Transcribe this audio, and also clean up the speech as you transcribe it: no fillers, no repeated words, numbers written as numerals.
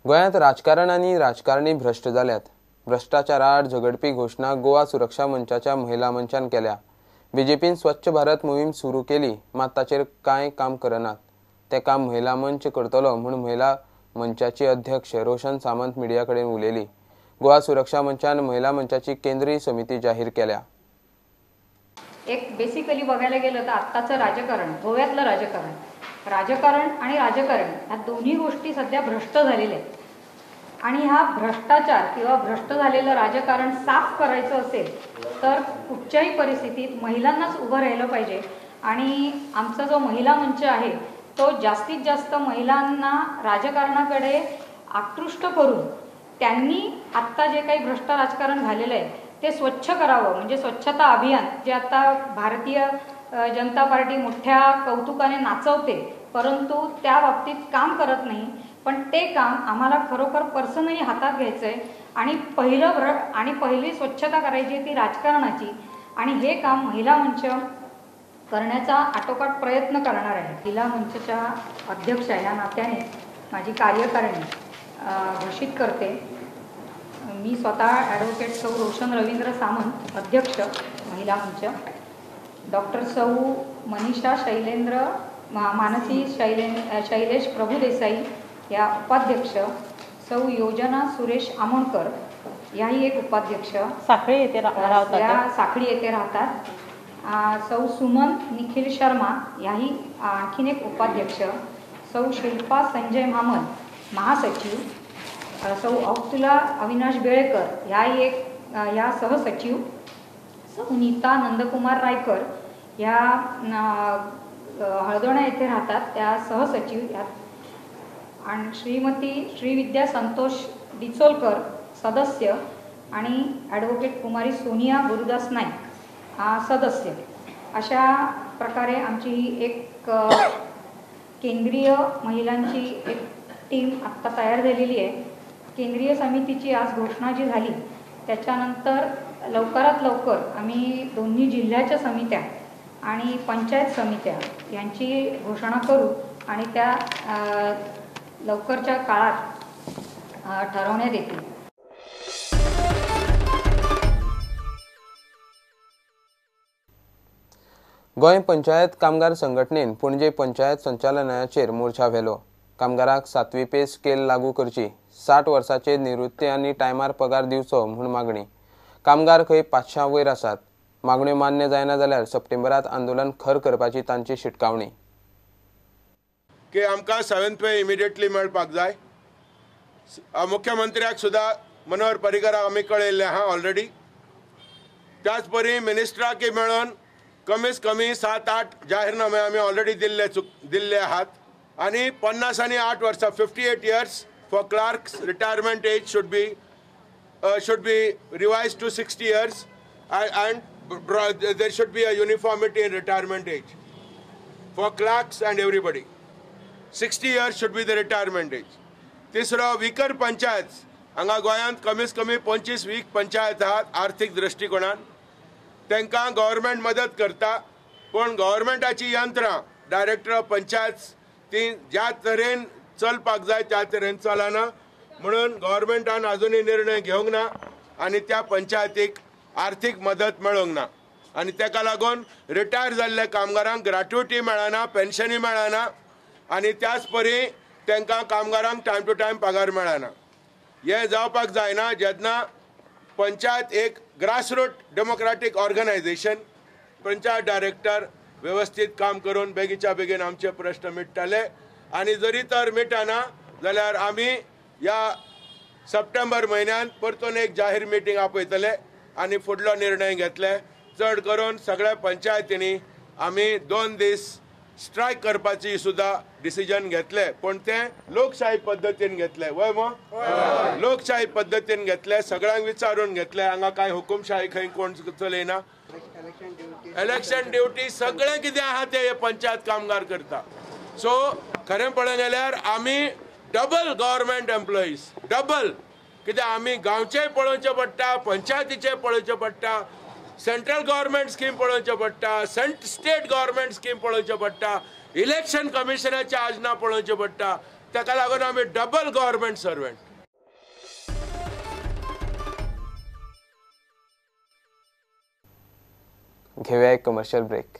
गोंयांत राजकारण आनी राजकारणी भ्रश्ट जाल्यात। भ्रष्टाचारा आड झगडपी घोषणा गोवा सुरक्षा मंचाच्या महिला मंचान केल्या। बीजेपीन स्वच्छ भारत मोहीम सुरू केली, मात ताचेर कांय काम करनात। ते काम महिला मंच करतलो म्हूण महिला मंचाची अध्यक्ष रोशन सामंत मिडिया कडेन उलयली। गोवा सुरक्षा मंचान महिला मंचाची केंद्रीय समिती जाहीर केल्या। एक बेसिकली बघायला गेलं तर आत्ताचं राजकारण, गोव्यातलं राजकारण आणि राजकारण ह्या दोन्ही गोष्टी सध्या भ्रष्ट झालेल्या आहेत। आणि हा भ्रष्टाचार किंवा भ्रष्ट झालेलं राजकारण साफ करायचं असेल तर कुठच्याही परिस्थितीत महिलांनाच उभं राहिलं पाहिजे। आणि आमचा जो महिला मंच आहे तो जास्तीत जास्त महिलांना राजकारणाकडे आकृष्ट करून त्यांनी आत्ता जे काही भ्रष्ट राजकारण झालेलं आहे ते स्वच्छ करावं, म्हणजे स्वच्छता अभियान जे आता भारतीय जनता पार्टी मोठ्या कौतुकाने नाचवते, परंतु त्या बाबतीत काम करत नाही। पण ते काम आम्हाला खरोखर पर्सनली हातात घ्यायचं आहे आणि पहिली स्वच्छता करायची ती राजकारणाची, आणि हे काम महिला मंच करण्याचा आटोकाट प्रयत्न करणार आहे। महिला मंचच्या अध्यक्ष या नात्याने माझी कार्यकारिणी घोषित करते। मी स्वतः ॲडव्होकेट सौ रोशन रवींद्र सामंत अध्यक्ष महिला मंच, डॉक्टर सौ मनीषा शैलेंद्र मानसी शैलेश प्रभुदेसाई या उपाध्यक्ष, सौ योजना सुरेश आमोणकर याही एक उपाध्यक्ष, साखळी येथे राहतात। सौ सुमन निखिल शर्मा याही आणखीन एक उपाध्यक्ष, सौ शिल्पा संजय महमद महासचिव, सौ अब्दुल्ला अविनाश बेळेकर या सहसचिव, सौ नीता नंदकुमार रायकर या हळदोणा येथे राहतात त्या सहसचिव यात, आणि श्रीमती श्रीविद्या संतोष डिचोलकर सदस्य, आणि ॲडव्होकेट कुमारी सोनिया गुरुदास नाईक सदस्य। अशा प्रकारे आमची ही एक केंद्रीय महिलांची एक टीम आत्ता तयार झालेली आहे। केंद्रीय समितीची आज घोषणा जी झाली त्याच्यानंतर लवकरात लवकर आम्ही दोन्ही जिल्ह्याच्या समित्या आणि पंचायत समित्या यांची घोषणा करू आणि त्या लवकरच्या काळात ठरवण्यात येतील। गोंय पंचायत कामगार संघटनेन पणजे पंचायत संचालनालयाचेर मोर्चा व्हेलो। कामगारांक 7वी पे स्केल लागू करची, 60 वर्सांचे निवृत्ती आनी टायमार पगार दिवचो म्हूण मागणी। कामगार खंय 500 वयर आसात। मागण्यो मान्य जायना जाल्यार सप्टेंबरांत आंदोलन खर करपाची तांची शिटकावणी। की आमकां 7th पे इमिडिएटली मेळपाक जाय। मुख्यमंत्र्याक सुद्दां मनोहर पर्रीकाराक आमी कळयल्लें आहा ऑलरेडी। त्याच परी मिनिस्टराकय मेळोन कमीत कमी 7-8 जाहीरनामे आमी ऑलरेडी दिल्ले आहात। आणि 50 आनी 8 वर्सां 58 years for clerks retirement age should be revised to 60 years and there should be a uniformity in retirement age for clerks and everybody. 60 years should be the retirement age. तिसरो वीकर पंचायत, हांगा गोंयांत कमीत कमी 25 वीक पंचायत आहात आर्थीक दृश्टिकोनान। तांकां government मदत करता, पण गव्हर्मेंटाची यंत्रां डायरेक्टर ऑफ पंचायत ती ज्या तरेन चलपाक जाय त्या तरेन चलना, म्हणून गव्हर्मेंटान अजूनही निर्णय घेवंक ना आणि त्या पंचायतीक आर्थीक मदत मेळोंक ना। आणि ताका लागून रिटायर जाल्ल्या कामगारांक ग्रॅट्युटी मेळना, पेन्शनी मेळना, आणि त्याच परी तांकां कामगारांक टायम टू टायम पगार मेळना। हे जावपाक जायना जेन्ना पंचायत एक grassroot democratic organisation, panchayat director व्यवस्थित काम करून बेगीच्या बेगीन आमचे प्रश्न मिटतले। आणि जरी तर मिटना जाल्यार आमी या सप्टेंबर म्हयन्यात परतून एक जाहीर मिटींग आपयतले आणि फुडलो निर्णय घेतले। चड करून सगळ्या पंचायतींनी आमी 2 दीस स्ट्रायक करपाची सुद्धा डिसिजन घेतले, पण ते लोकशाही पद्धतीन घेतले। वय मो लोकशाही पद्धतीन घेतले, सगळ्यांक विचारून घेतले। हांगा काय हुकुमशाही खंय कोण चलयना। इलेक्शन ड्युटी सगळें कितें आहा ते पंचायत कामगार करता। सो खरें पळोवंक गेल्यार आमी डबल गव्हर्मेंट एम्प्लॉईज, डबल, कित्याक आमी गांवचेय पळोवचें पडटा, पंचायतीचें पळोवचें पडटा, सेंट्रल गव्हर्मेंट स्कीम पळोवचें पडटा, स्टेट गव्हर्मेंट स्कीम पळोवचें पडटा, इलेक्शन कमिशनाच्या योजना पळोवच्यो पडटा, ताका लागून आमी डबल गव्हर्नमेंट सर्वंट. घेऊया एक कमर्शियल ब्रेक.